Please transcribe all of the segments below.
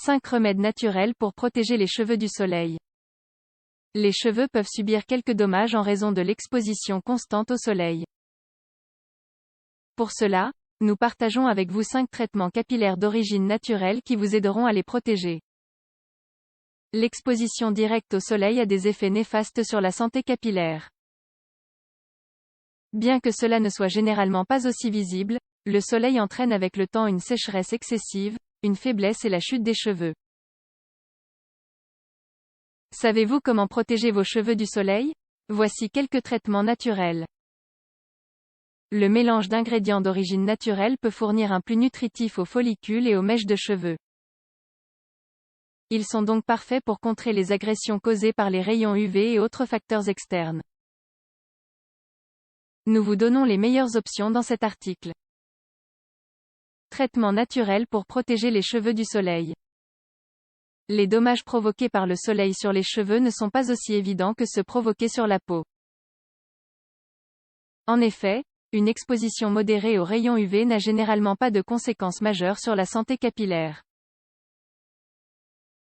5 remèdes naturels pour protéger les cheveux du soleil. Les cheveux peuvent subir quelques dommages en raison de l'exposition constante au soleil. Pour cela, nous partageons avec vous 5 traitements capillaires d'origine naturelle qui vous aideront à les protéger. L'exposition directe au soleil a des effets néfastes sur la santé capillaire. Bien que cela ne soit généralement pas aussi visible, le soleil entraîne avec le temps une sécheresse excessive, une faiblesse et la chute des cheveux. Savez-vous comment protéger vos cheveux du soleil? Voici quelques traitements naturels. Le mélange d'ingrédients d'origine naturelle peut fournir un plus nutritif aux follicules et aux mèches de cheveux. Ils sont donc parfaits pour contrer les agressions causées par les rayons UV et autres facteurs externes. Nous vous donnons les meilleures options dans cet article. Traitement naturel pour protéger les cheveux du soleil. Les dommages provoqués par le soleil sur les cheveux ne sont pas aussi évidents que ceux provoqués sur la peau. En effet, une exposition modérée aux rayons UV n'a généralement pas de conséquences majeures sur la santé capillaire.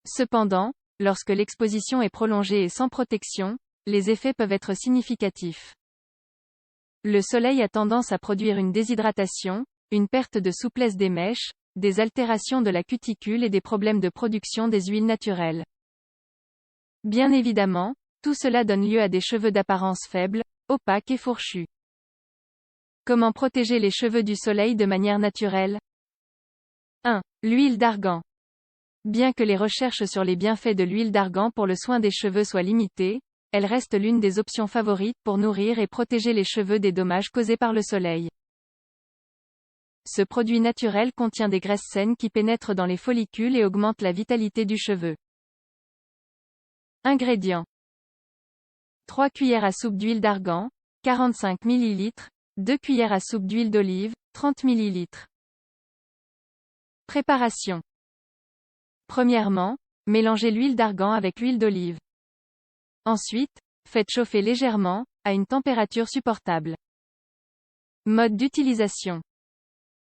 Cependant, lorsque l'exposition est prolongée et sans protection, les effets peuvent être significatifs. Le soleil a tendance à produire une déshydratation, une perte de souplesse des mèches, des altérations de la cuticule et des problèmes de production des huiles naturelles. Bien évidemment, tout cela donne lieu à des cheveux d'apparence faible, opaques et fourchus. Comment protéger les cheveux du soleil de manière naturelle? 1. L'huile d'argan. Bien que les recherches sur les bienfaits de l'huile d'argan pour le soin des cheveux soient limitées, elle reste l'une des options favorites pour nourrir et protéger les cheveux des dommages causés par le soleil. Ce produit naturel contient des graisses saines qui pénètrent dans les follicules et augmentent la vitalité du cheveu. Ingrédients. 3 cuillères à soupe d'huile d'argan, 45 ml, 2 cuillères à soupe d'huile d'olive, 30 ml. Préparation. Premièrement, mélangez l'huile d'argan avec l'huile d'olive. Ensuite, faites chauffer légèrement, à une température supportable. Mode d'utilisation.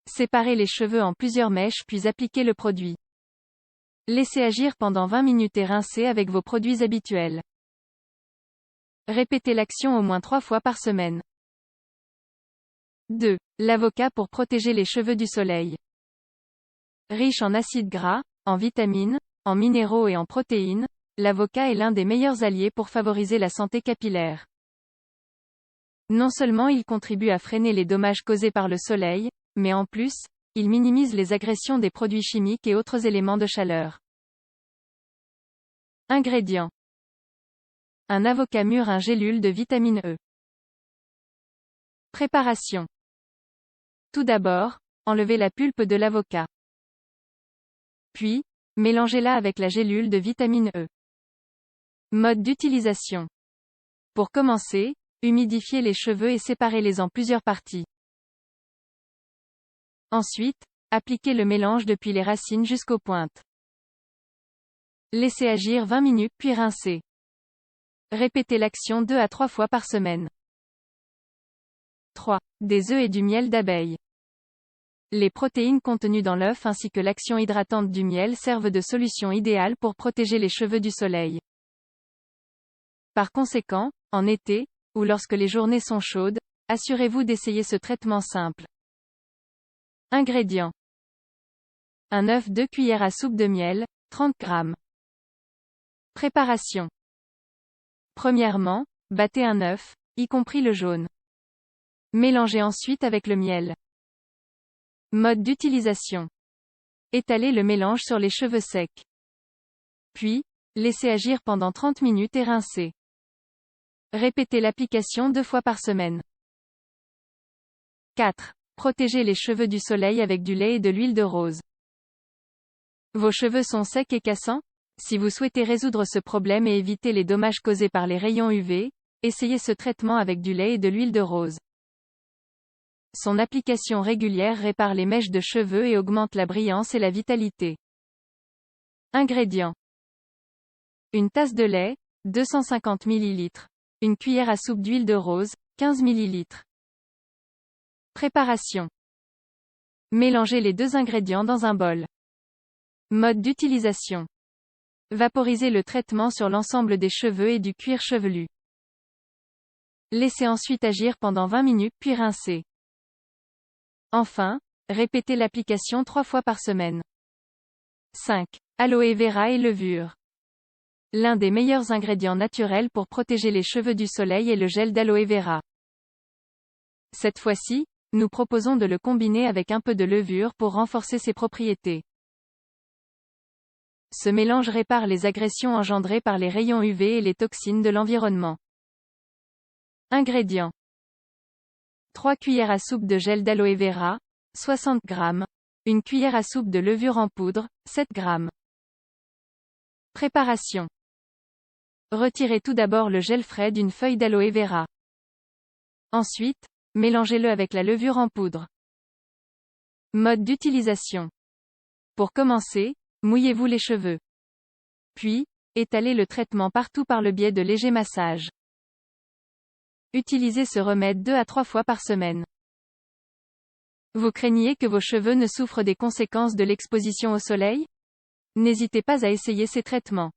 Séparez les cheveux en plusieurs mèches puis appliquez le produit. Laissez agir pendant 20 minutes et rincez avec vos produits habituels. Répétez l'action au moins 3 fois par semaine. 2. L'avocat pour protéger les cheveux du soleil. Riche en acides gras, en vitamines, en minéraux et en protéines, l'avocat est l'un des meilleurs alliés pour favoriser la santé capillaire. Non seulement il contribue à freiner les dommages causés par le soleil, mais en plus, il minimise les agressions des produits chimiques et autres éléments de chaleur. Ingrédients. Un avocat mûr, un gélule de vitamine E. Préparation. Tout d'abord, enlevez la pulpe de l'avocat. Puis, mélangez-la avec la gélule de vitamine E. Mode d'utilisation. Pour commencer, humidifiez les cheveux et séparez-les en plusieurs parties. Ensuite, appliquez le mélange depuis les racines jusqu'aux pointes. Laissez agir 20 minutes puis rincez. Répétez l'action 2 à 3 fois par semaine. 3. Des œufs et du miel d'abeille. Les protéines contenues dans l'œuf ainsi que l'action hydratante du miel servent de solution idéale pour protéger les cheveux du soleil. Par conséquent, en été, ou lorsque les journées sont chaudes, assurez-vous d'essayer ce traitement simple. Ingrédients. Un œuf, 2 cuillères à soupe de miel, 30 g. Préparation. Premièrement, battez un œuf, y compris le jaune. Mélangez ensuite avec le miel. Mode d'utilisation. Étalez le mélange sur les cheveux secs. Puis, laissez agir pendant 30 minutes et rincez. Répétez l'application 2 fois par semaine. 4. Protégez les cheveux du soleil avec du lait et de l'huile de rose. Vos cheveux sont secs et cassants? Si vous souhaitez résoudre ce problème et éviter les dommages causés par les rayons UV, essayez ce traitement avec du lait et de l'huile de rose. Son application régulière répare les mèches de cheveux et augmente la brillance et la vitalité. Ingrédients. Une tasse de lait, 250 ml. Une cuillère à soupe d'huile de rose, 15 ml. Préparation. Mélangez les deux ingrédients dans un bol. Mode d'utilisation. Vaporisez le traitement sur l'ensemble des cheveux et du cuir chevelu. Laissez ensuite agir pendant 20 minutes puis rincez. Enfin, répétez l'application 3 fois par semaine. 5. Aloe vera et levure. L'un des meilleurs ingrédients naturels pour protéger les cheveux du soleil est le gel d'aloe vera. Cette fois-ci, nous proposons de le combiner avec un peu de levure pour renforcer ses propriétés. Ce mélange répare les agressions engendrées par les rayons UV et les toxines de l'environnement. Ingrédients. 3 cuillères à soupe de gel d'aloe vera, 60 g. 1 cuillère à soupe de levure en poudre, 7 g. Préparation. Retirez tout d'abord le gel frais d'une feuille d'aloe vera. Ensuite, mélangez-le avec la levure en poudre. Mode d'utilisation. Pour commencer, mouillez-vous les cheveux. Puis, étalez le traitement partout par le biais de légers massages. Utilisez ce remède 2 à 3 fois par semaine. Vous craignez que vos cheveux ne souffrent des conséquences de l'exposition au soleil? N'hésitez pas à essayer ces traitements.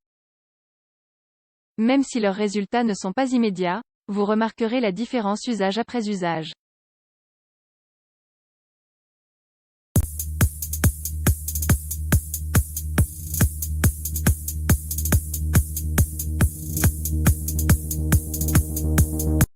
Même si leurs résultats ne sont pas immédiats, vous remarquerez la différence usage après usage.